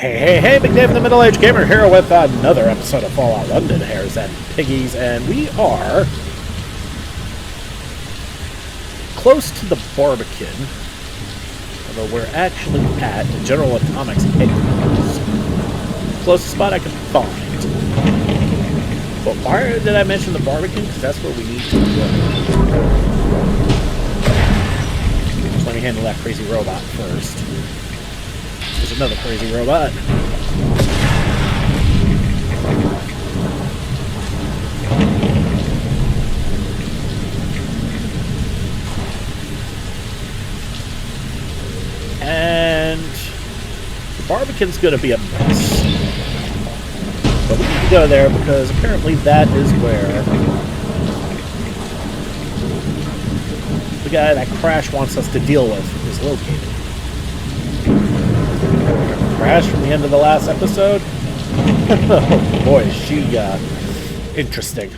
Hey, Big Dave the Middle-Aged Gamer here with another episode of Fallout London, Hares and Piggies, and we are close to the Barbican, although we're actually at the General Atomics headquarters. Closest spot I can find. But why did I mention the Barbican? Because that's where we need to go. So let me handle that crazy robot first. There's another crazy robot. And the Barbican's going to be a mess. But we need to go there because apparently that is where the guy that Crash wants us to deal with is located. Crash from the end of the last episode? Oh boy, is she interesting.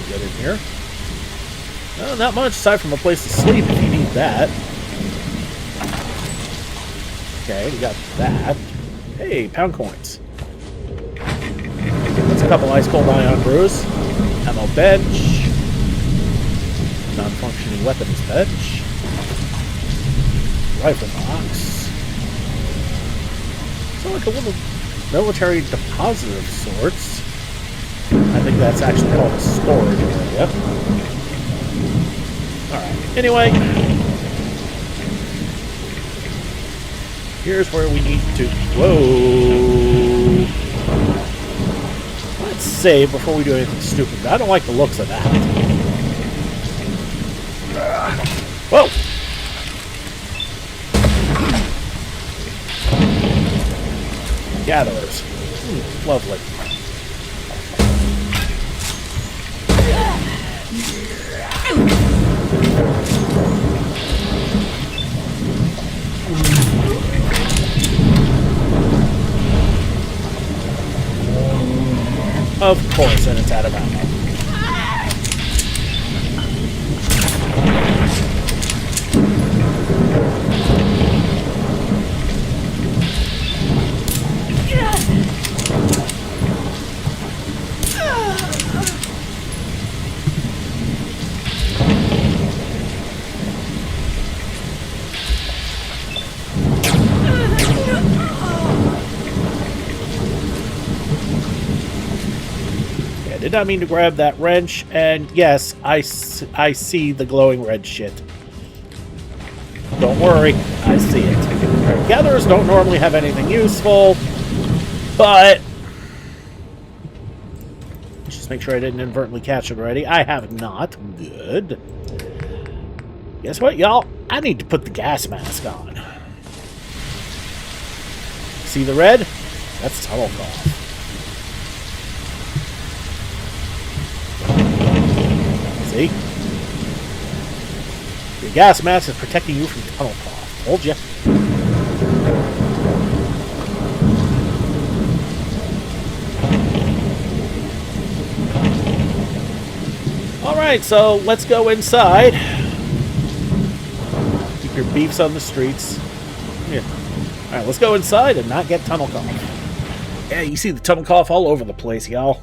Get in here. Well, not much aside from a place to sleep if you need that. Okay, we got that. Hey, pound coins. That's a couple ice cold ion brews. Ammo bench. Non-functioning weapons bench. Rifle box. So like a little military deposit of sorts. I think that's actually called a storage area. Alright, anyway. Here's where we need to... Whoa! Let's save before we do anything stupid. I don't like the looks of that. Whoa! Gatherers. Lovely. Of course, and it's out of ammo. Did not mean to grab that wrench, and yes, I see the glowing red shit. Don't worry, I see it. Gatherers don't normally have anything useful, but just make sure I didn't inadvertently catch it already. I have not. Good. Guess what, y'all? I need to put the gas mask on. See the red? That's tunnel cough. See? Your gas mask is protecting you from tunnel cough. Told ya. Alright, so let's go inside. Keep your beefs on the streets. Yeah. Alright, let's go inside and not get tunnel cough. Yeah, you see the tunnel cough all over the place, y'all.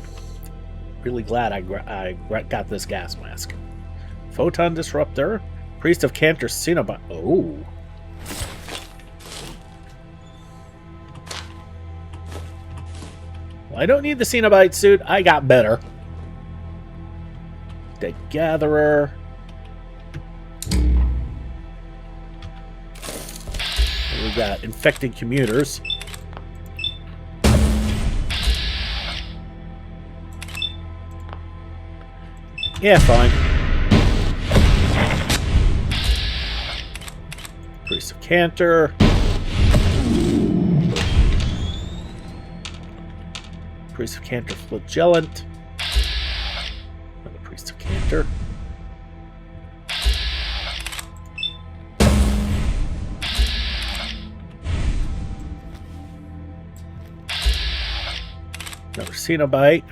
Really glad I got this gas mask. Photon disruptor. Priest of Cantor Cenobite. Oh. Well, I don't need the Cenobite suit. I got better. Dead Gatherer. We got infected commuters. Yeah, fine. Priest of Cantor. Priest of Cantor Flagellant. Another Priest of Cantor. Another Cenobite.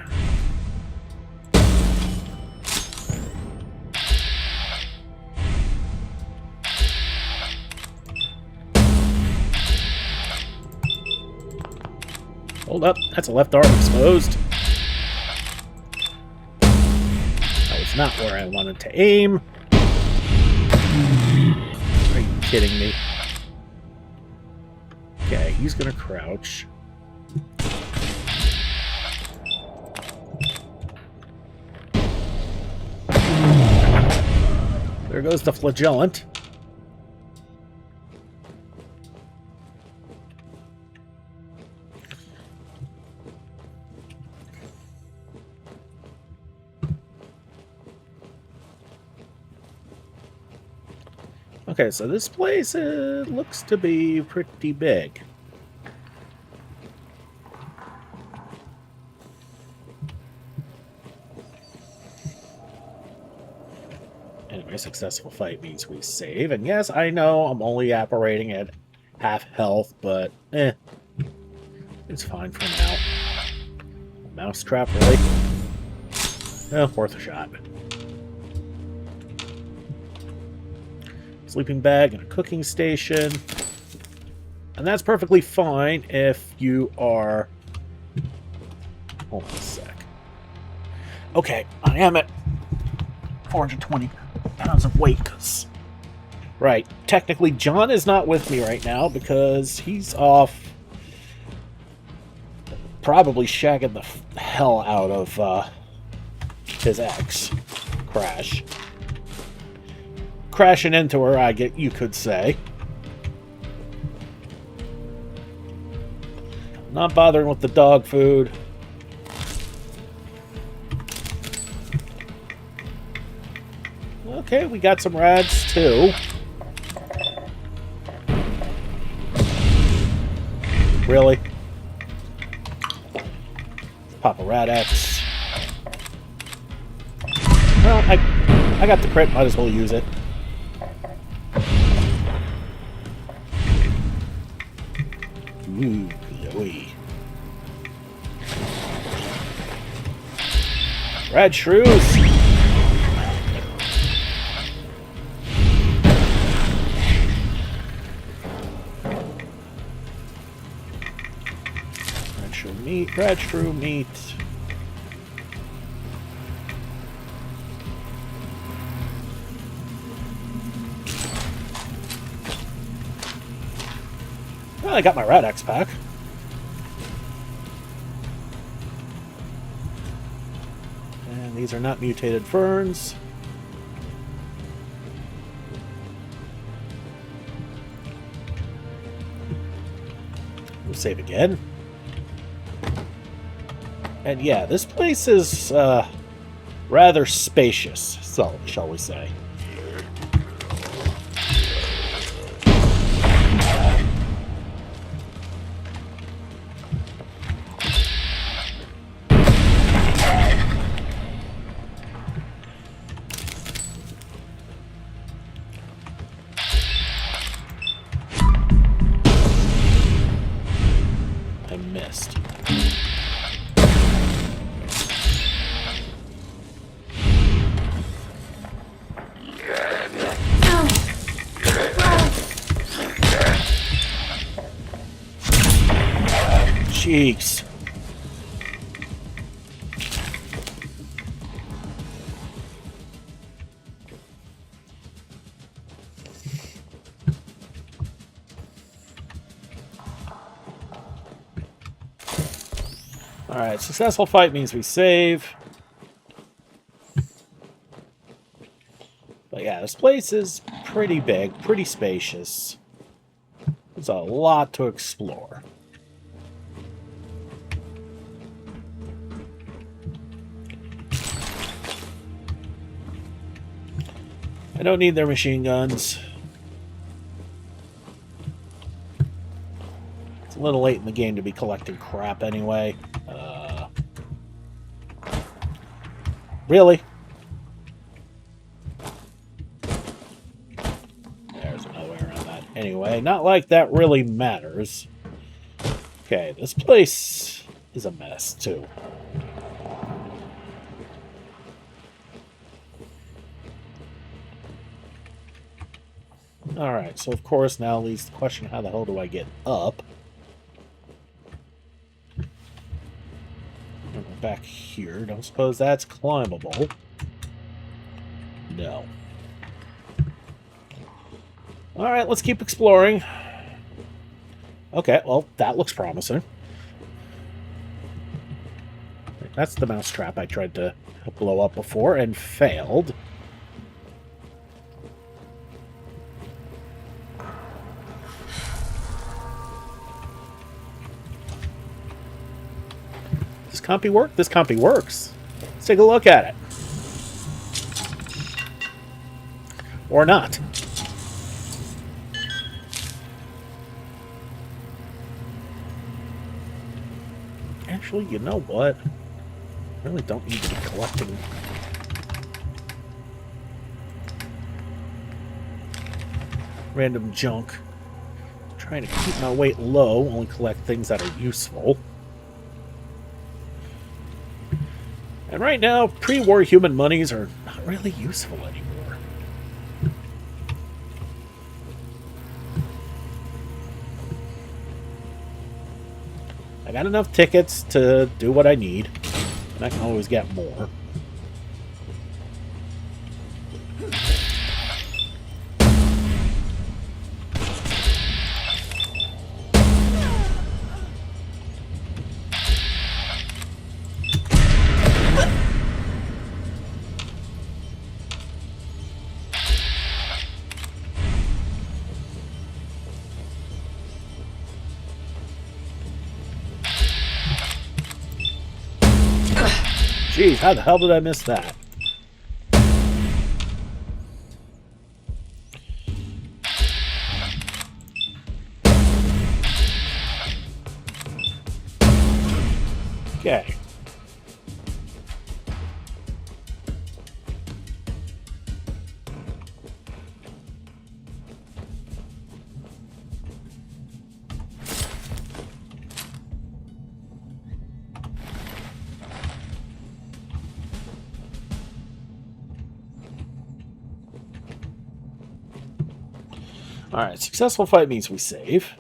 Hold up, that's a left arm exposed. That was not where I wanted to aim. Are you kidding me? Okay, he's gonna crouch. There goes the flagellant. Okay, so this place looks to be pretty big. Anyway, successful fight means we save. And yes, I know I'm only operating at half health, but it's fine for now. Mousetrap, really? Worth a shot. Sleeping bag and a cooking station. And that's perfectly fine if you are... Hold on a sec. Okay, I am at 420 pounds of weight, because... Right, technically John is not with me right now because he's off probably shagging the hell out of his ex, Crash. Crashing into her, you could say. Not bothering with the dog food. Okay, we got some rads too. Really? Pop a Rad X. Well, I got the crit, might as well use it. Ooh, Chloe. Rad Shrews! Rad Shrew meat. Well, I got my Rad X pack. And these are not mutated ferns. We'll save again. And yeah, this place is rather spacious, so shall we say. I missed. Cheeks. Alright, successful fight means we save. But yeah, this place is pretty big, pretty spacious. There's a lot to explore. I don't need their machine guns. It's a little late in the game to be collecting crap anyway. Really? There's no way around that. Anyway, not like that really matters. Okay, this place is a mess, too. Alright, so of course now leads the question, how the hell do I get up? back here. Don't suppose that's climbable. No. Alright, let's keep exploring. Okay, well, that looks promising. That's the mousetrap I tried to blow up before and failed. This compy work? This compy works. Let's take a look at it. Or not. Actually, you know what? I really don't need to be collecting. Random junk. I'm trying to keep my weight low, only collect things that are useful. And right now, pre-war human monies are not really useful anymore. I got enough tickets to do what I need, and I can always get more. Jeez, how the hell did I miss that? Okay. Alright, successful fight means we save.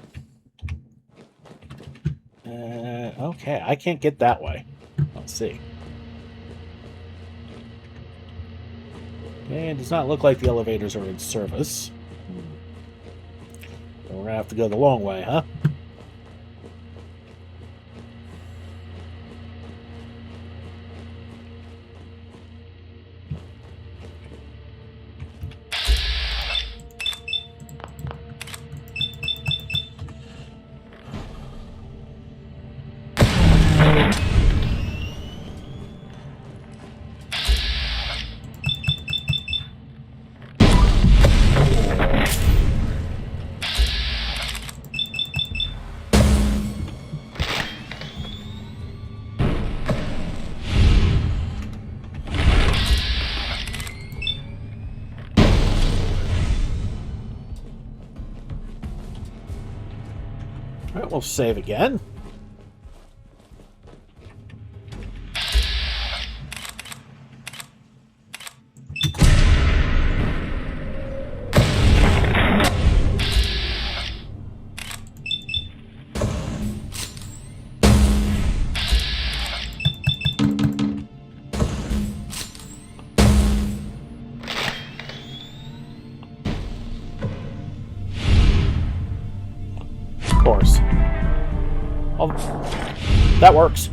Okay, I can't get that way. Let's see. Okay, it does not look like the elevators are in service. So we're gonna have to go the long way, huh? Alright, we'll save again. Of course. Oh, that works.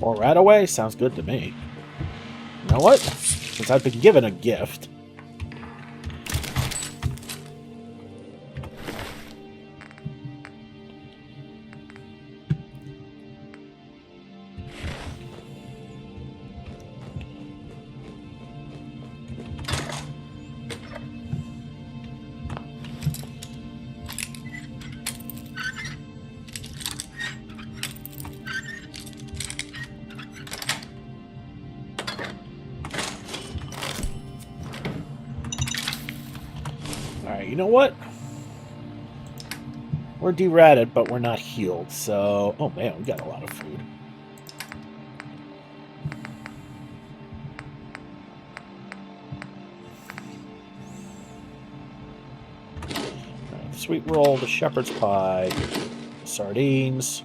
Or right away sounds good to me. You know what? Since I've been given a gift. Alright, you know what? We're deratted, but we're not healed, so... Oh man, we got a lot of food. sweet roll, the shepherd's pie, sardines,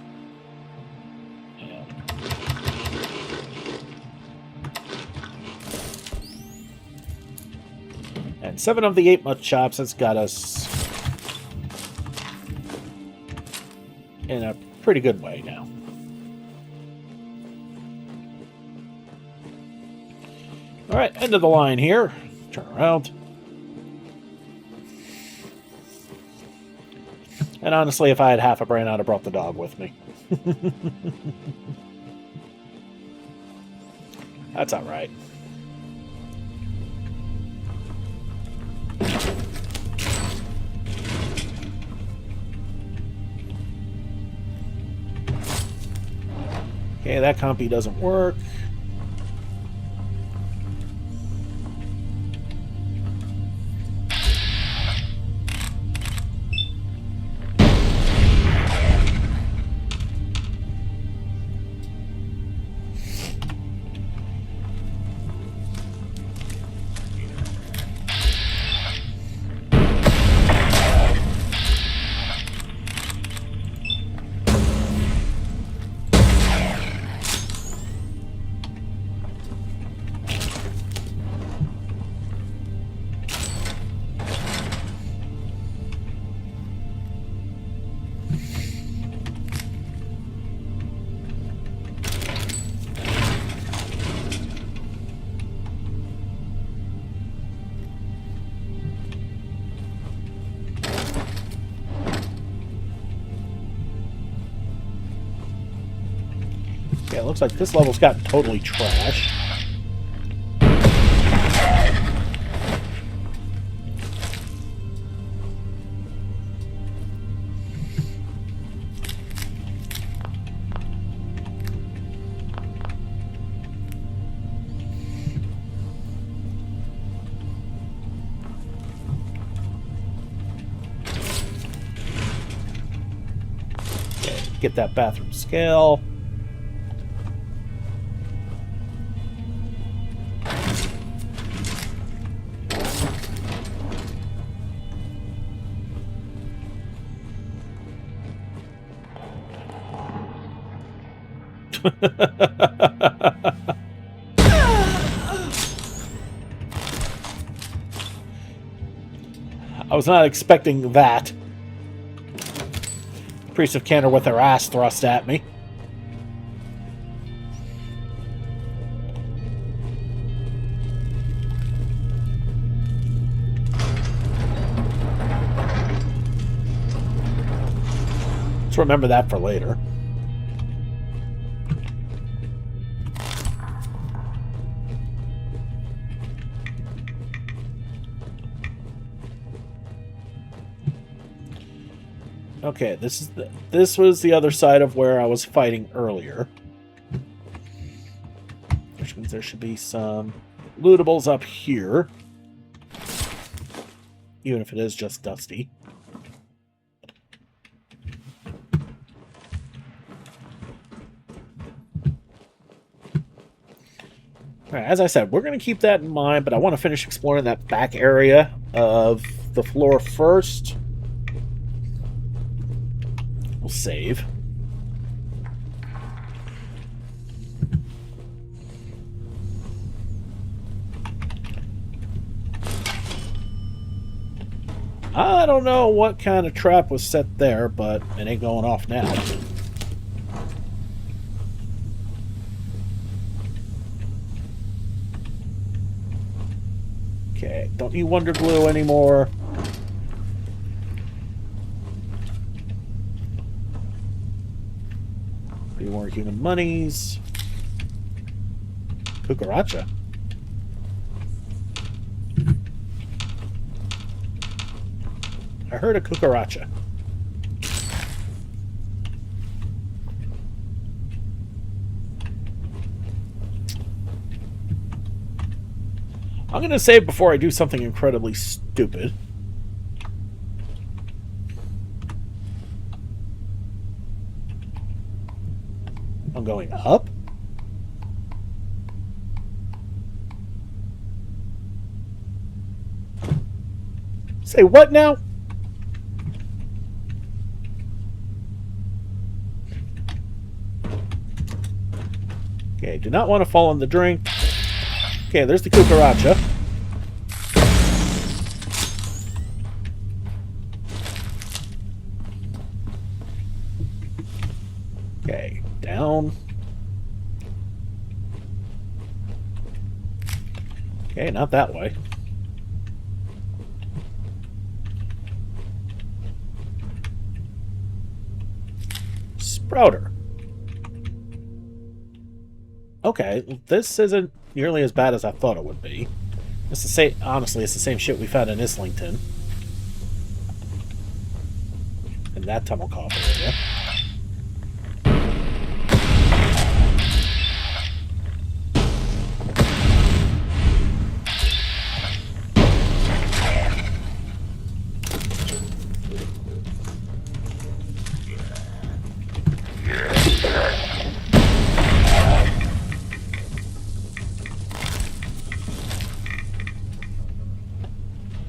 and 7 of the 8 mutton chops. That's got us in a pretty good way now. All right, end of the line here. Turn around. And honestly, if I had half a brain, I'd have brought the dog with me. That's all right. Okay, that compy doesn't work. Yeah, it looks like this level's gotten totally trashed. Okay, get that bathroom scale. I was not expecting that. Priest of Cantor with her ass thrust at me. Let's remember that for later. Okay, this was the other side of where I was fighting earlier. Which means there should be some lootables up here. Even if it is just dusty. Alright, as I said, we're going to keep that in mind, but I want to finish exploring that back area of the floor first. We'll save. I don't know what kind of trap was set there, but it ain't going off now. Okay, don't need Wonder Glue anymore. More human monies. Cucaracha. I heard a cucaracha. I'm going to save before I do something incredibly stupid. I'm going up? Say what now? Okay, do not want to fall in the drink. Okay, there's the cucaracha. Okay, down. Okay, not that way. Sprouter. Okay, this isn't nearly as bad as I thought it would be. It's the same. Honestly, it's the same shit we found in Islington. In that tunnel coffin area.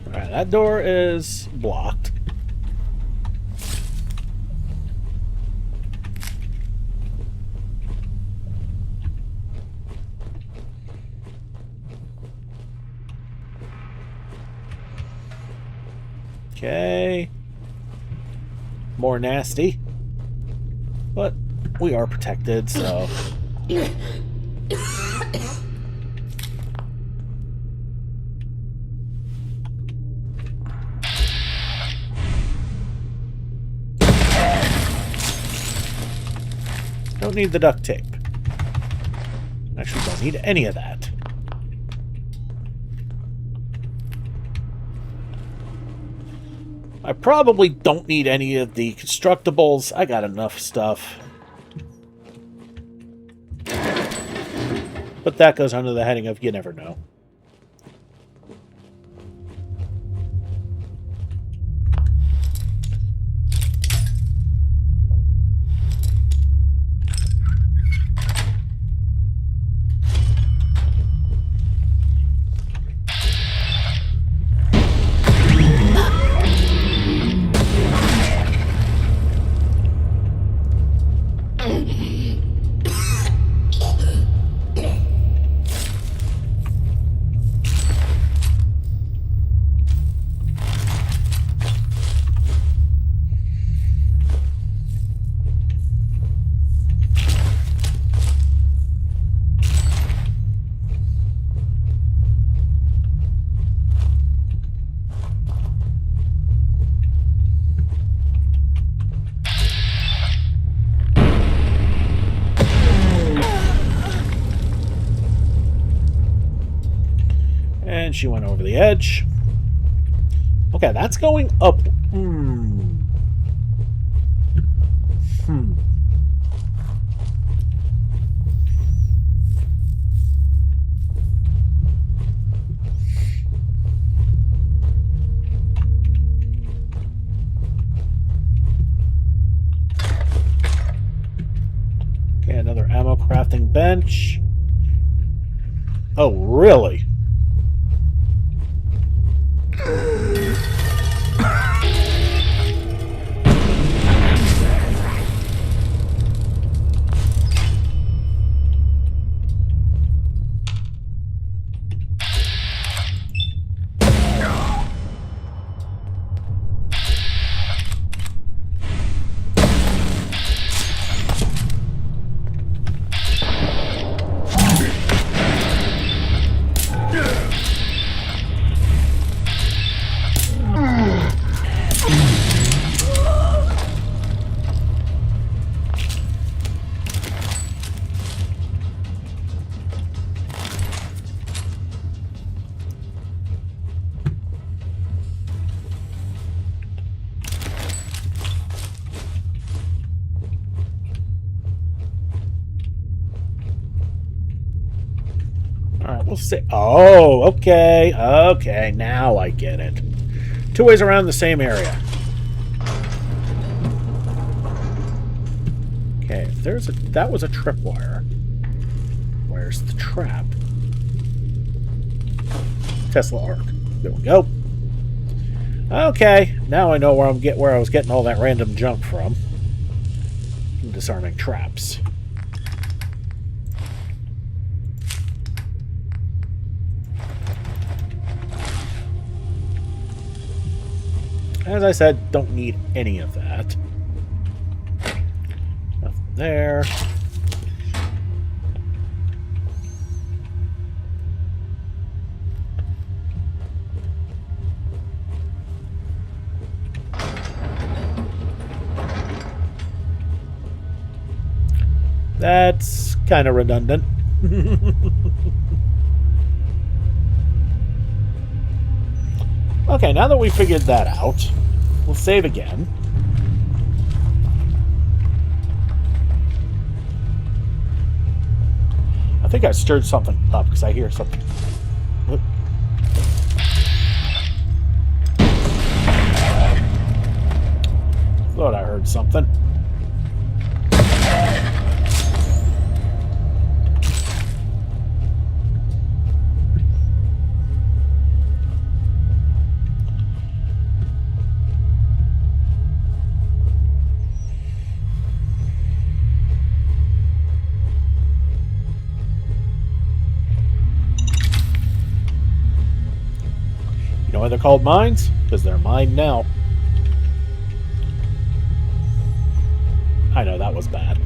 Alright, that door is blocked. Okay. More nasty. But we are protected, so... Don't need the duct tape. Actually, don't need any of that. I probably don't need any of the constructibles. I got enough stuff. But that goes under the heading of you never know. And she went over the edge. Okay, that's going up. Okay, another ammo crafting bench. Oh, really? Alright, we'll see. Oh, okay. Okay, now I get it. 2 ways around the same area. Okay, if there's a... That was a tripwire. Where's the trap? Tesla arc. There we go. Okay, now I know where I was getting all that random junk from. Disarming traps. As I said, don't need any of that. Nothing there. That's kind of redundant. Okay, now that we figured that out, we'll save again. I think I stirred something up because I hear something. What? Thought I heard something. You know why they're called mines? Because they're mine now. I know, that was bad.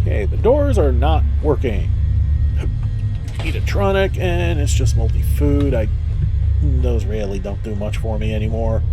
Okay, the doors are not working. Eatrotronic, and it's just multi-food. Those really don't do much for me anymore.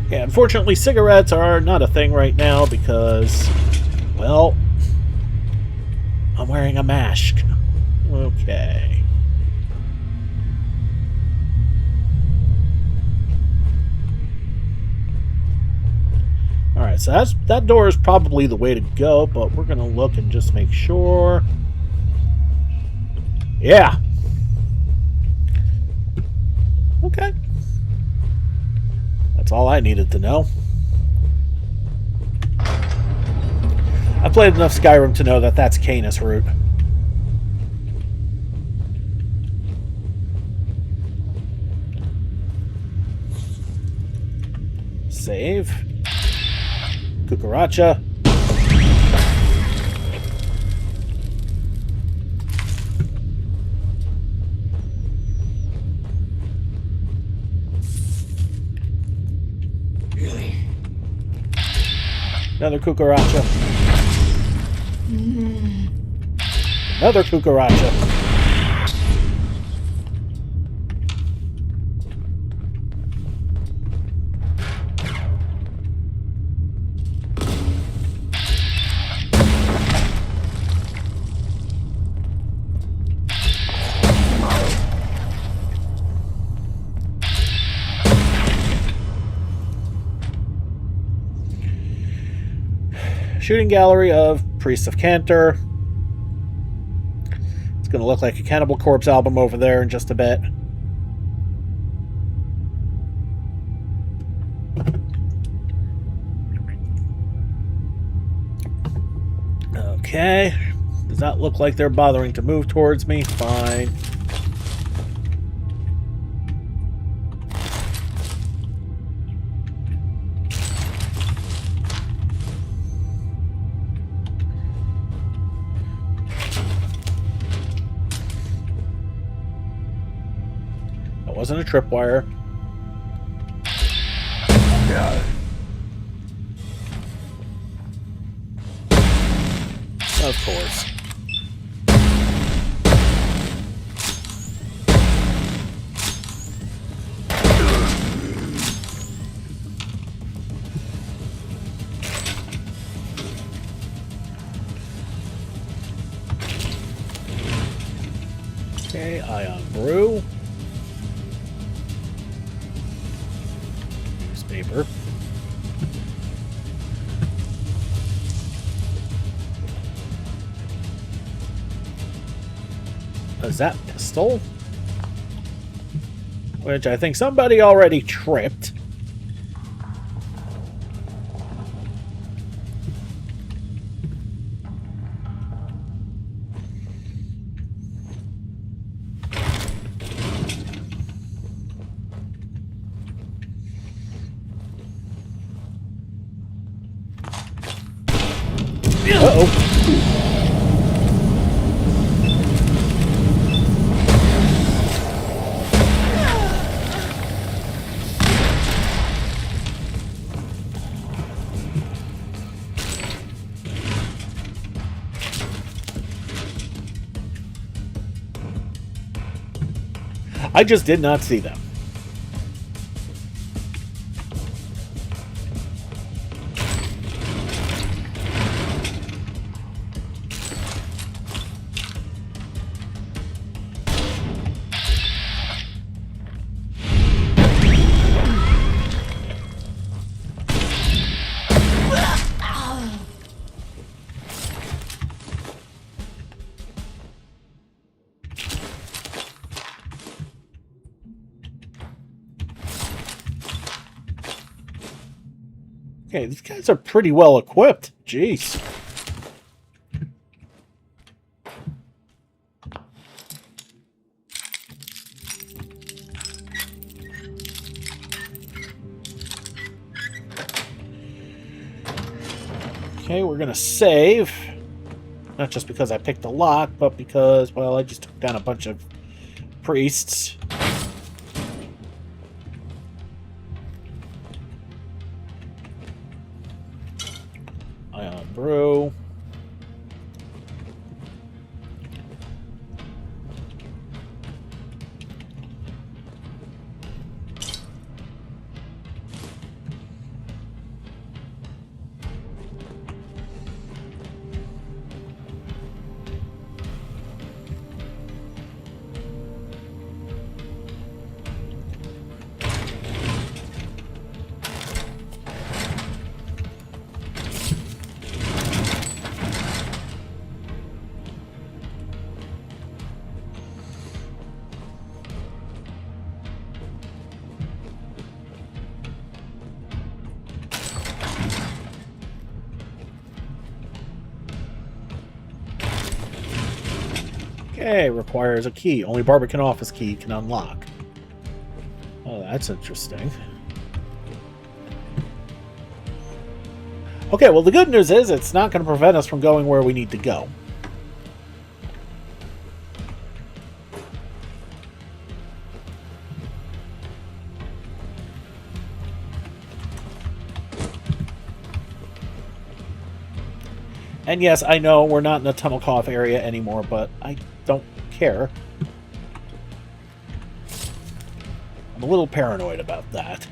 Yeah, unfortunately, cigarettes are not a thing right now because, well, I'm wearing a mask. Okay. Alright, so that door is probably the way to go, but we're going to look and just make sure. Yeah. Okay. That's all I needed to know. I played enough Skyrim to know that that's Canis route. Save. Cucaracha. Another cucaracha. Another cucaracha. Shooting gallery of Priests of Cantor. It's going to look like a Cannibal Corpse album over there in just a bit. Okay. Does not look like they're bothering to move towards me. Fine. Wasn't a tripwire. Yeah. Of course. Okay, Ion Brew. Newspaper. Is that pistol? Which I think somebody already tripped. I just did not see them. Okay, these guys are pretty well equipped. Jeez. Okay, we're gonna save. Not just because I picked the lock, but because, well, I just took down a bunch of priests. Ion brew. Okay, requires a key. Only Barbican office key can unlock. Oh, that's interesting. Okay, well, the good news is it's not going to prevent us from going where we need to go. And yes, I know we're not in the tunnel cough area anymore, but I don't care. I'm a little paranoid about that.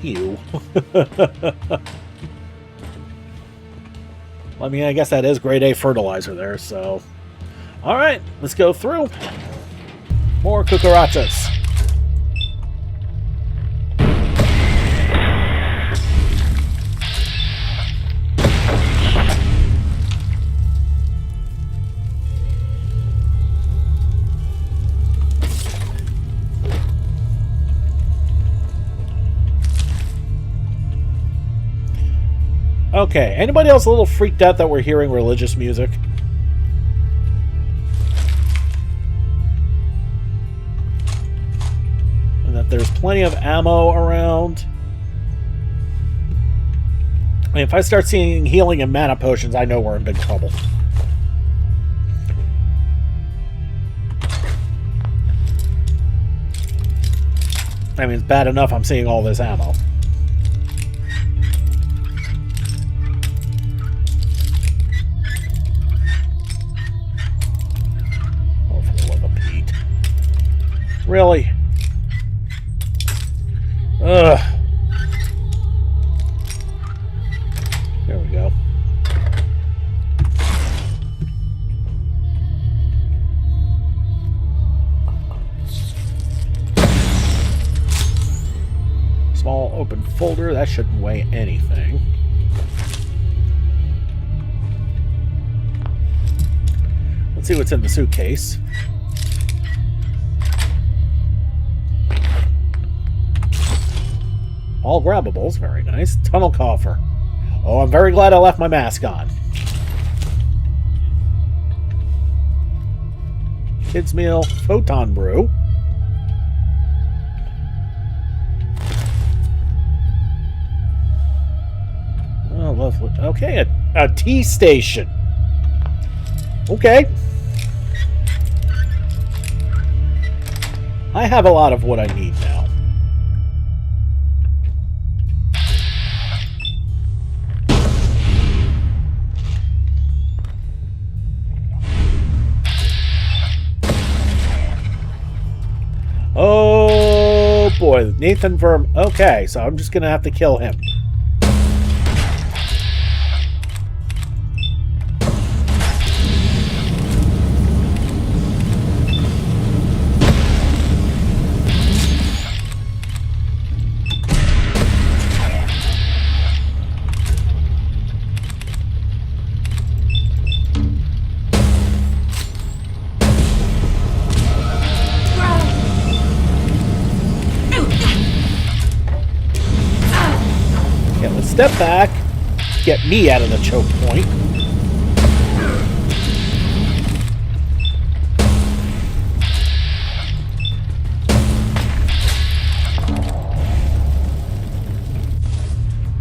Ew. I mean, I guess that is grade A fertilizer there, so... Alright, let's go through. More cucarachas. Okay, anybody else a little freaked out that we're hearing religious music? And that there's plenty of ammo around. I mean, if I start seeing healing and mana potions, I know we're in big trouble. I mean, it's bad enough I'm seeing all this ammo. Oh, for the love of Pete. Really? Ugh. There we go. Small open folder, that shouldn't weigh anything. Let's see what's in the suitcase. All grabbables, very nice. Tunnel coffer. Oh, I'm very glad I left my mask on. Kids meal, photon brew. Oh, lovely. Okay, a tea station. Okay. I have a lot of what I need now. Oh boy, Nathan Verm. Okay, so I'm just gonna have to kill him. Step back, get me out of the choke point.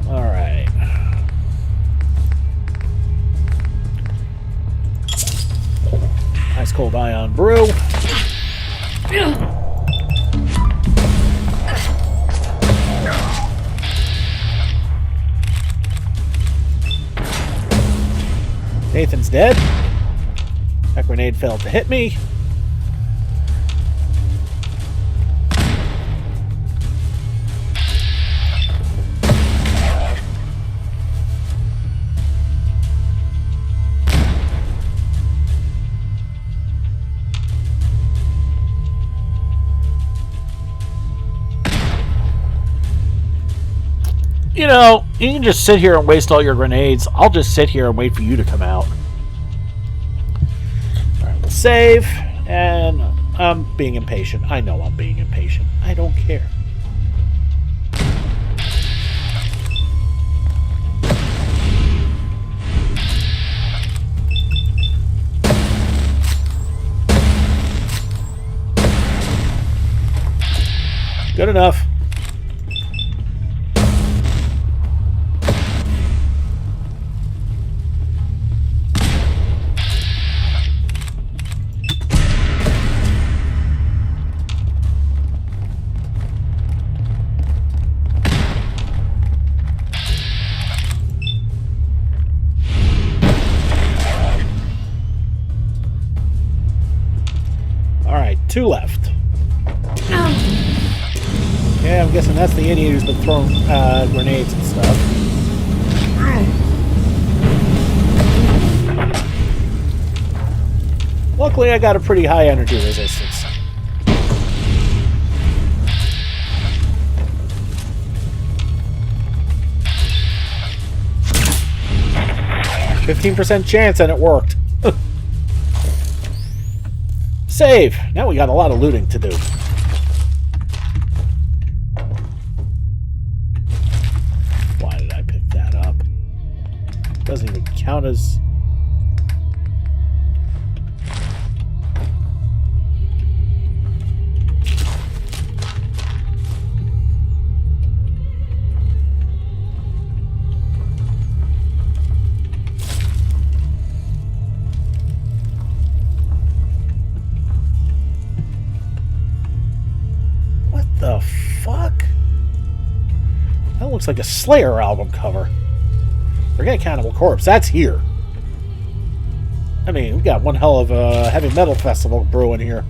All right. Ice cold ion brew. Nathan's dead. That grenade failed to hit me. You know, you can just sit here and waste all your grenades. I'll just sit here and wait for you to come out. Alright, we'll save. And I'm being impatient. I know I'm being impatient. I don't care. Good enough. Two left. Yeah, I'm guessing that's the idiot who's been throwing grenades and stuff. Luckily, I got a pretty high energy resistance. %15 chance, and it worked. Save! Now we got a lot of looting to do. Why did I pick that up? Doesn't even count as... The fuck? That looks like a Slayer album cover. Forget Cannibal Corpse, that's here. I mean, we got one hell of a heavy metal festival brewing here.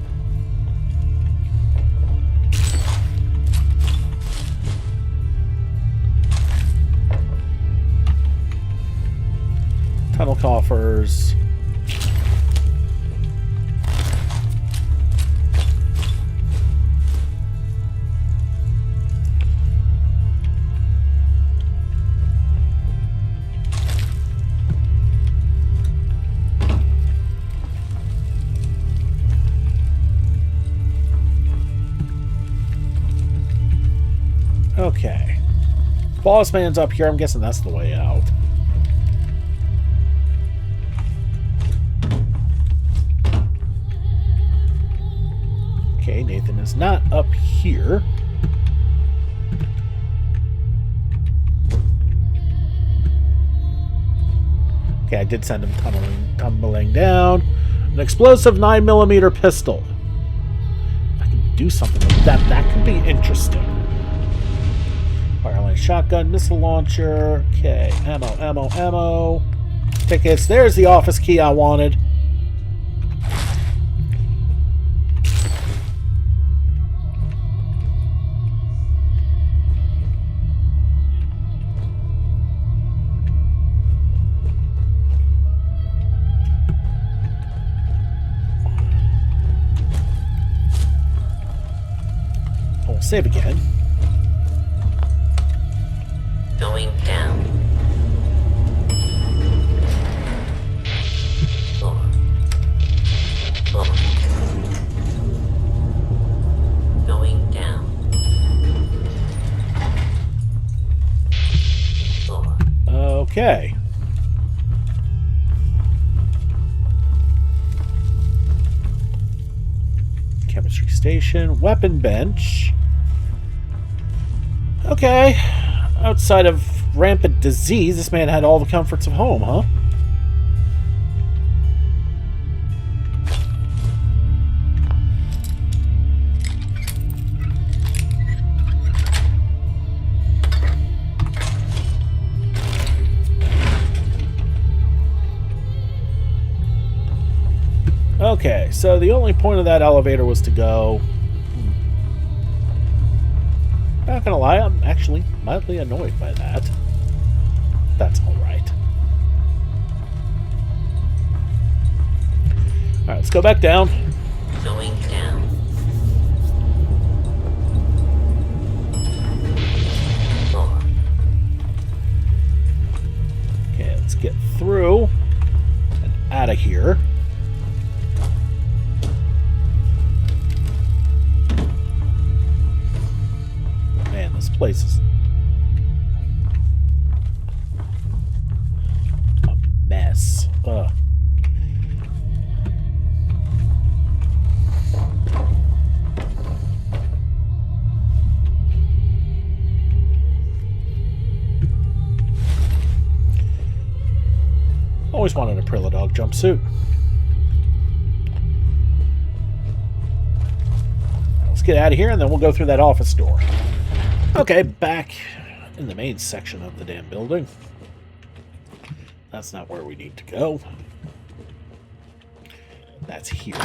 Tunnel coffers. Okay. Boss man's up here. I'm guessing that's the way out. Okay, Nathan is not up here. Okay, I did send him tumbling down. An explosive 9mm pistol. If I can do something with that, that could be interesting. Fireline shotgun, missile launcher. Okay, ammo. Tickets. There's the office key I wanted. we'll save again. Going down. 4. 4. Going down. 4. Okay. Chemistry station, weapon bench. Okay. Outside of rampant disease, this man had all the comforts of home, huh? Okay, so the only point of that elevator was to go... Not gonna lie, I'm actually mildly annoyed by that. That's alright. Alright, let's go back down. Going down. 4. Okay, let's get through and out of here. Man, this place is a mess. Ugh. Always wanted a Prilla Dog jumpsuit. Let's get out of here and then we'll go through that office door. Okay, back in the main section of the damn building. That's not where we need to go. That's here.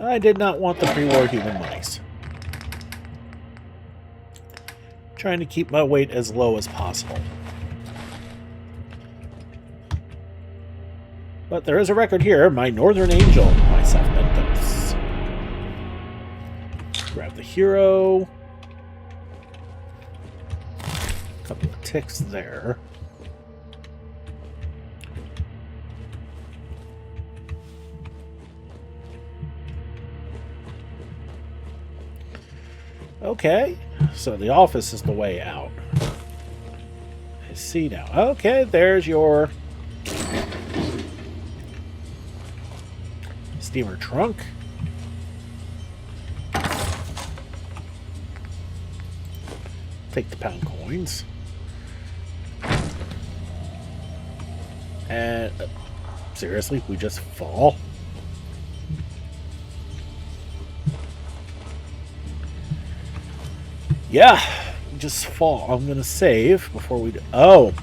I did not want the pre-war human mice. Trying to keep my weight as low as possible. But there is a record here. My Northern Angel, myself Bentos. Grab the hero. Couple of ticks there. Okay, so the office is the way out. I see now. Okay, there's your steamer trunk. Take the pound coins. And seriously, we just fall? Yeah, just fall. I'm gonna save before we do. Oh.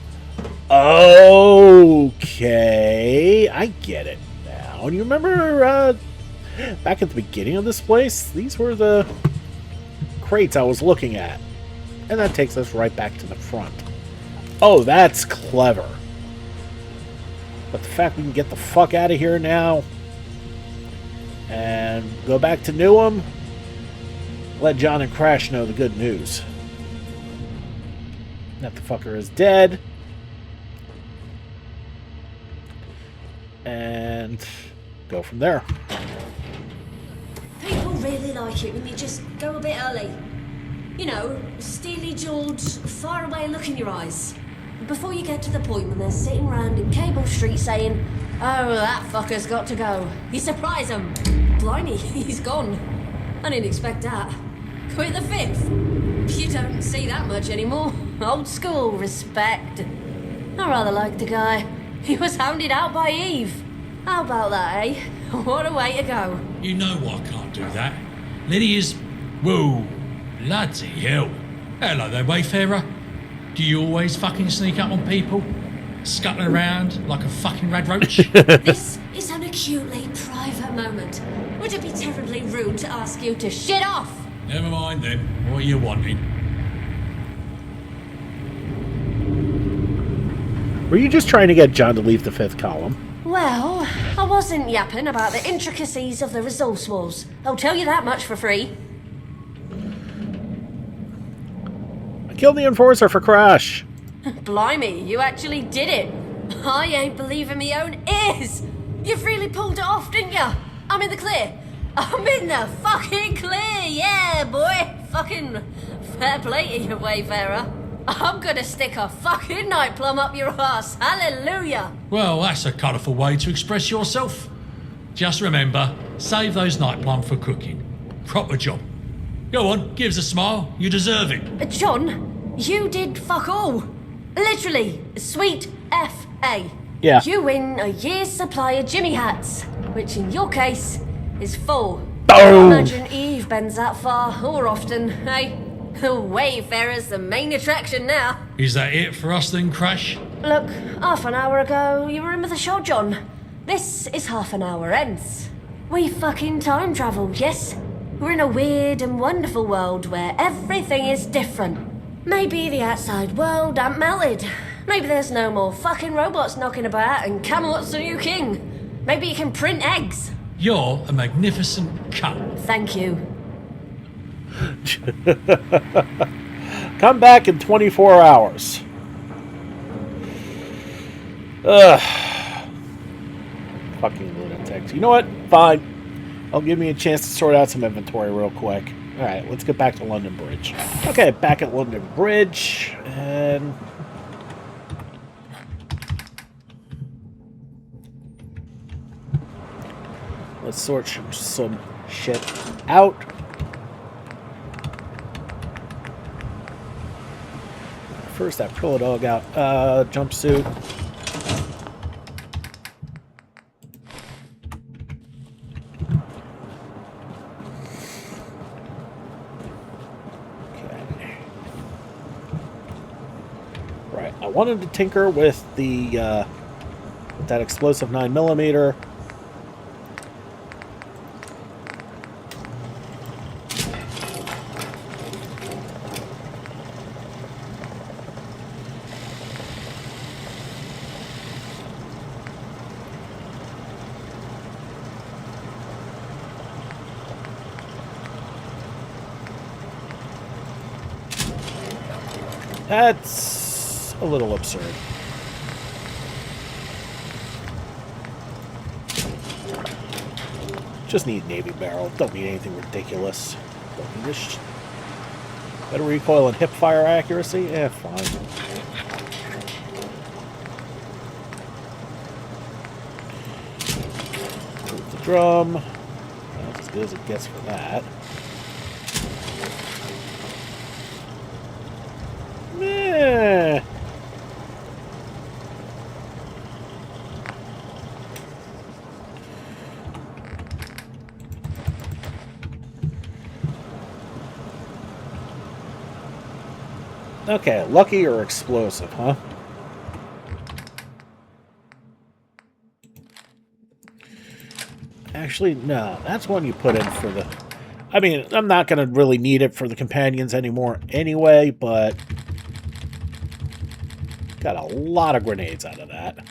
Okay. I get it now. And you remember back at the beginning of this place? These were the crates I was looking at. And that takes us right back to the front. Oh, that's clever. But the fact we can get the fuck out of here now and go back to Newham. Let John and Crash know the good news. That the fucker is dead. And go from there. People really like it when you just go a bit early. You know, steely-jawed, far-away look in your eyes. Before you get to the point when they're sitting round in Cable Street saying, "Oh, that fucker's got to go." You surprise them. Blimey, he's gone. I didn't expect that. Quit the fifth. You don't see that much anymore. Old school respect. I rather like the guy. He was hounded out by Eve. How about that, eh? What a way to go. You know I can't do that. Lydia's... Whoa, bloody hell. Hello there, Wayfarer. Do you always fucking sneak up on people? Scuttling around like a fucking rad roach? This is an acutely private moment. Would it be terribly rude? rude to ask you to shit off. Never mind then. What are you wanting? 'Cause I can tell you, you ain't getting away with this. You're gonna have to pay for it. This is an acutely private moment. Would it be terribly rude to ask you to shit off. Never mind then. What are you wanting? 'Cause Were you just trying to get John to leave the fifth column? Well, I wasn't yapping about the intricacies of the resource wars. I'll tell you that much for free. I killed the enforcer for Crash. Blimey, you actually did it. I ain't believing me own ears. You've really pulled it off, didn't you? I'm in the clear. I'm in the fucking clear, yeah, boy. Fucking fair play to you, Wayfarer. I'm gonna stick a fucking night plum up your ass. Hallelujah. Well, that's a colourful way to express yourself. Just remember, save those night plum for cooking. Proper job. Go on, give us a smile. You deserve it. John, you did fuck all. Literally, sweet F.A. Yeah. You win a year's supply of Jimmy hats, which in your case is full. Boom! Imagine Eve bends that far or often, eh? Wayfarer's the main attraction now. Is that it for us then, Crash? Look, half an hour ago, you were in with the show, John. This is half an hour hence. We fucking time travelled, yes? We're in a weird and wonderful world where everything is different. Maybe the outside world ain't melted. Maybe there's no more fucking robots knocking about and Camelot's the new king. Maybe you can print eggs. You're a magnificent cunt. Thank you. Come back in 24 hours. Ugh. Fucking lunatics. You know what? Fine. I'll give me a chance to sort out some inventory real quick. Alright, let's get back to London Bridge. Okay, back at London Bridge. And... let's sort some shit out. First, that Pillow Dog out jumpsuit. Okay. Right, I wanted to tinker with the with that explosive 9mm. That's a little absurd. Just need Navy barrel. Don't need anything ridiculous. Don't need this. Better recoil and hip fire accuracy? Yeah, fine. Move the drum. That's as good as it gets for that. Meh. Okay, lucky or explosive, huh? Actually, no. That's one you put in for the... I mean, I'm not going to really need it for the companions anymore anyway, but... got a lot of grenades out of that.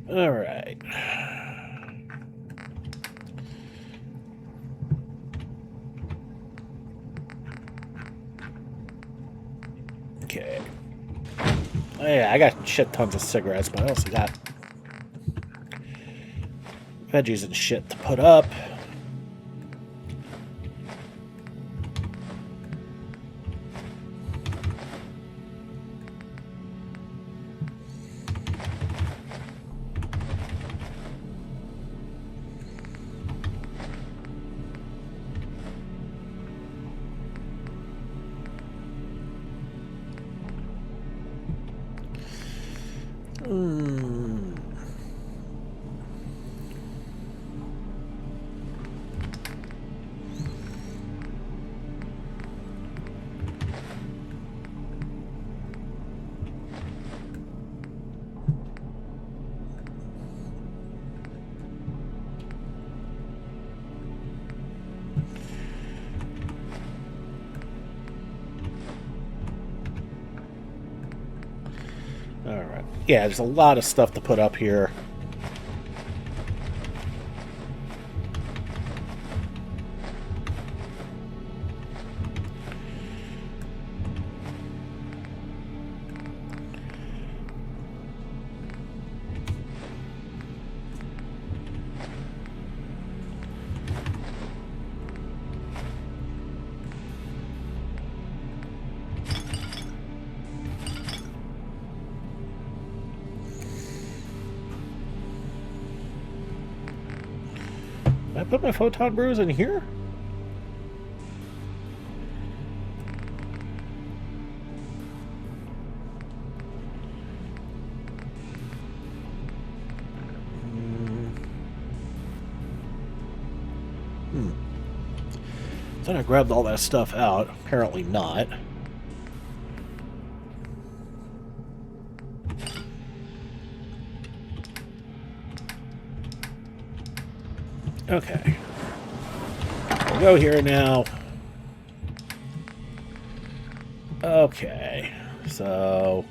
All right. Okay. Oh, yeah, I got shit tons of cigarettes, but I also got veggies and shit to put up. Yeah, there's a lot of stuff to put up here. Did I put my photon brews in here? Thought I grabbed all that stuff out. Apparently not. Okay. We'll go here now. Okay. So...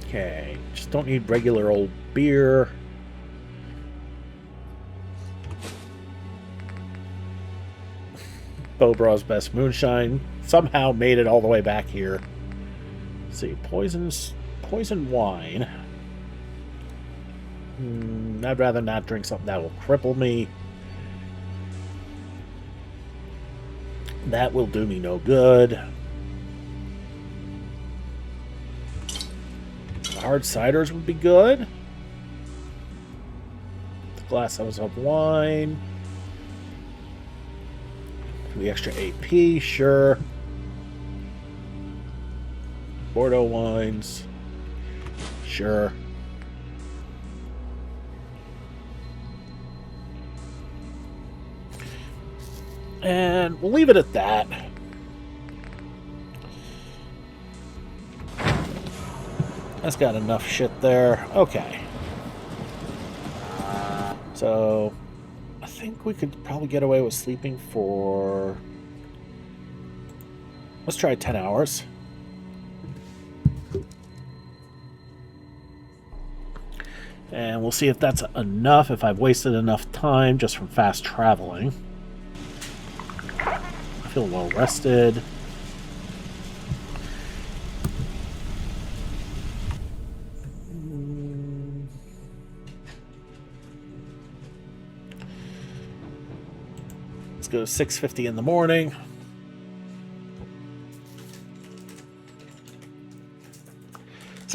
Okay, just don't need regular old beer. Bobraw's Best Moonshine somehow made it all the way back here. Let's see, poison wine. I'd rather not drink something that will cripple me. That will do me no good. Hard ciders would be good. Glass of wine. The extra AP, sure. Bordeaux wines, sure. And we'll leave it at that. That's got enough shit there. Okay. So, I think we could probably get away with sleeping for... Let's try 10 hours. And we'll see if that's enough, if I've wasted enough time just from fast traveling. I feel well rested. Let's go to 6:50 in the morning.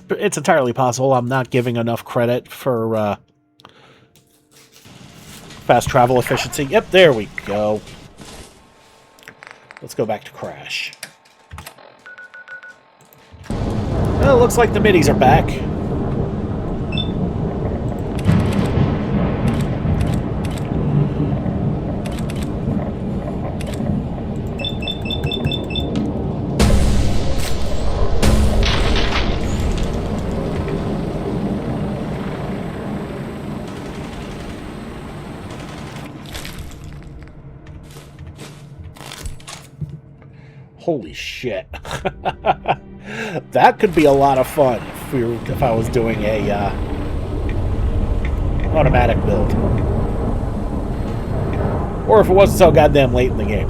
It's entirely possible I'm not giving enough credit for fast travel efficiency. Yep, there we go. Let's go back to Crash. Well, looks like the middies are back. Holy shit. That could be a lot of fun if I was doing a automatic build. Or if it wasn't so goddamn late in the game.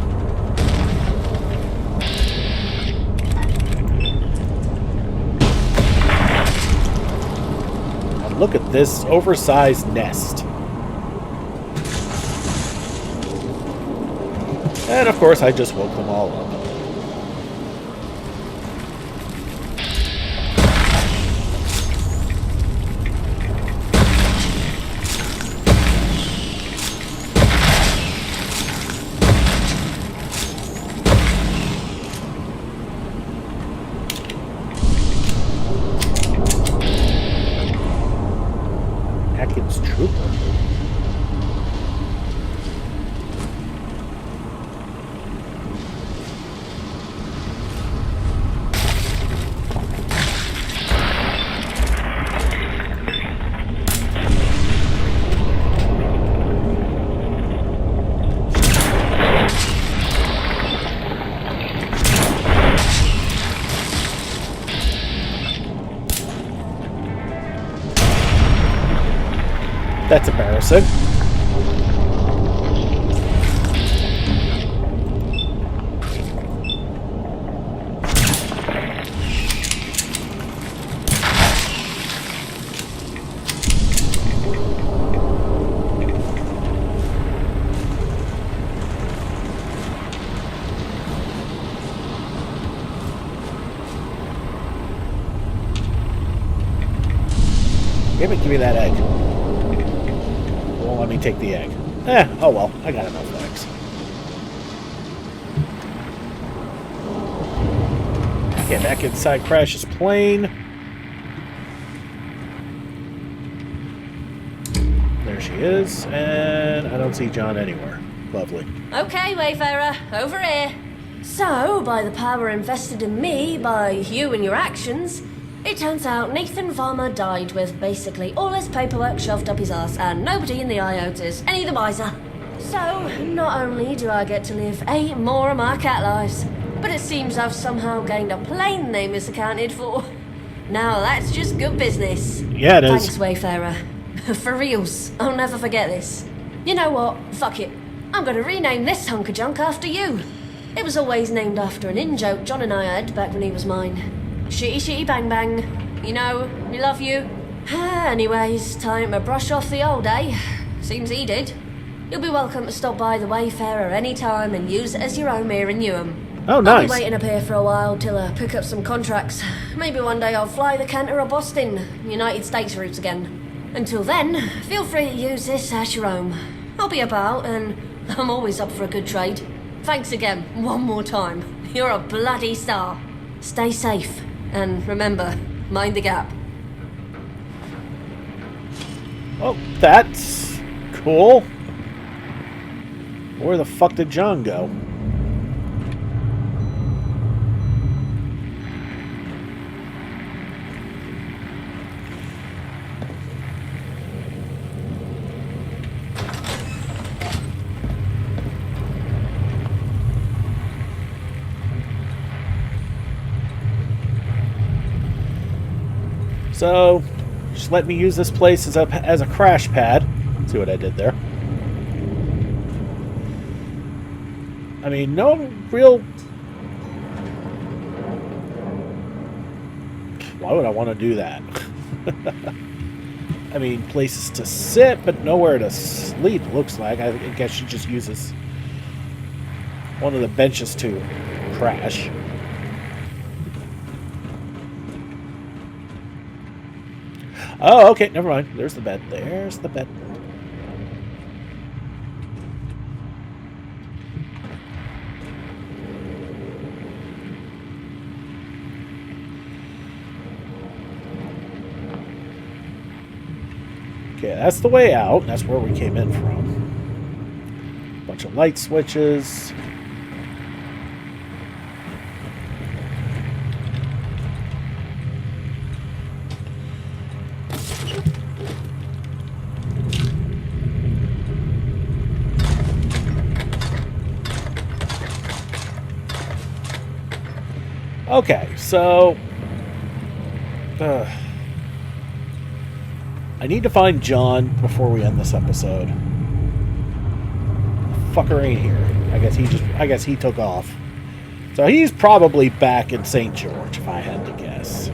And look at this oversized nest. And of course I just woke them all up. That's embarrassing. Give me that egg. Won't let me take the egg. Oh well, I got enough eggs. Get back inside Crash's plane. There she is, and I don't see John anywhere. Lovely. Okay, Wayfarer, over here. So, by the power invested in me by you and your actions, it turns out Nathan Varma died with basically all his paperwork shoved up his ass and nobody in the IOTA is any the wiser. So, not only do I get to live 8 more of my cat lives, but it seems I've somehow gained a plane name is accounted for. Now that's just good business. Yeah, it is. Thanks, Wayfarer. For reals, I'll never forget this. You know what? Fuck it. I'm gonna rename this hunk of junk after you. It was always named after an in-joke John and I had back when he was mine. Shitty shitty bang bang. You know, we love you. Anyways, time to brush off the old, eh? Seems he did. You'll be welcome to stop by the Wayfarer any time and use it as your home here in Newham. Oh, nice. I'll be waiting up here for a while till I pick up some contracts. Maybe one day I'll fly the Cantor or Boston, United States routes again. Until then, feel free to use this as your home. I'll be about, and I'm always up for a good trade. Thanks again, one more time. You're a bloody star. Stay safe, and remember, mind the gap. Oh, that's cool. Where the fuck did John go? So, just let me use this place as a crash pad. See what I did there? I mean, no real... Why would I want to do that? I mean, places to sit, but nowhere to sleep, looks like. I guess she just uses one of the benches to crash. Oh, okay, never mind. There's the bed. There's the bed. Okay, that's the way out. That's where we came in from. Bunch of light switches. Okay, so I need to find John before we end this episode. Fucker ain't here. I guess he took off. So he's probably back in St. George, if I had to guess.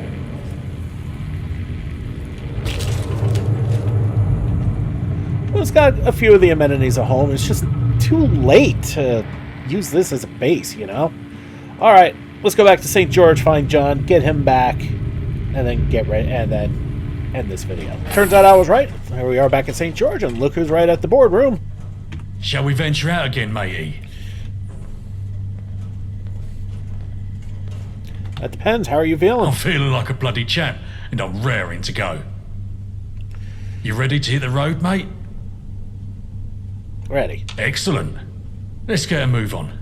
Well, it's got a few of the amenities at home. It's just too late to use this as a base, you know? Alright. Let's go back to St. George, find John, get him back, and then get ready, and then end this video. Turns out I was right. Here we are back at St. George, and look who's right at the boardroom. Shall we venture out again, matey? That depends. How are you feeling? I'm feeling like a bloody champ, and I'm raring to go. You ready to hit the road, mate? Ready. Excellent. Let's get a move on.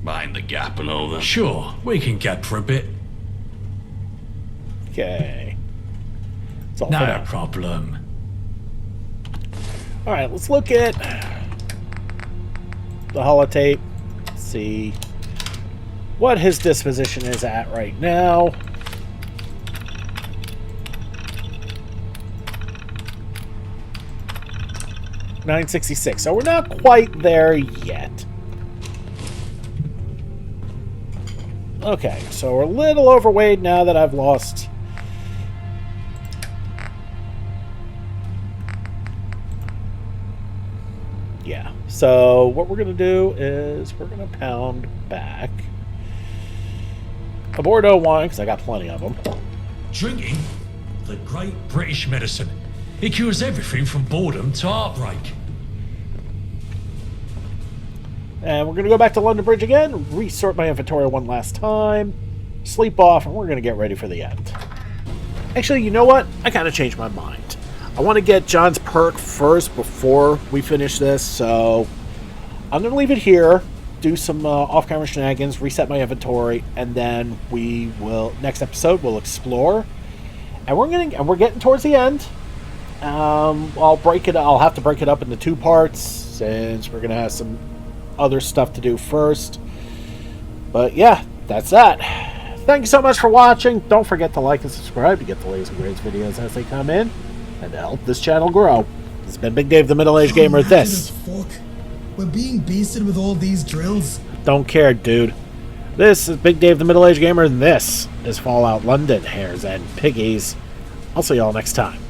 Mind the gap and all that. Sure, we can gap for a bit. Okay. That's all for No now. problem. Alright, let's look at the holotape. See what his disposition is at right now. 966. So we're not quite there yet. Okay, so we're a little overweight now that I've lost. Yeah, so what we're going to do is we're going to pound back a Bordeaux wine, because I got plenty of them. Drinking the great British medicine. It cures everything from boredom to heartbreak. And we're going to go back to London Bridge again, resort my inventory one last time, sleep off, and we're going to get ready for the end. Actually, you know what? I kind of changed my mind. I want to get John's perk first before we finish this, so I'm going to leave it here, do some off-camera shenanigans, reset my inventory, and then we will, next episode, we'll explore. And we're getting towards the end. I'll have to break it up into 2 parts, since we're going to have some other stuff to do first. But yeah, that's that. Thank you so much for watching. Don't forget to like and subscribe to get the latest and greatest videos as they come in, and to help this channel grow. This has been Big Dave, the Middle-Aged Gamer. This. Fuck. We're being beasted with all these drills. Don't care, dude. This is Big Dave, the Middle-Aged Gamer, and this is Fallout London, Hares and Piggies. I'll see y'all next time.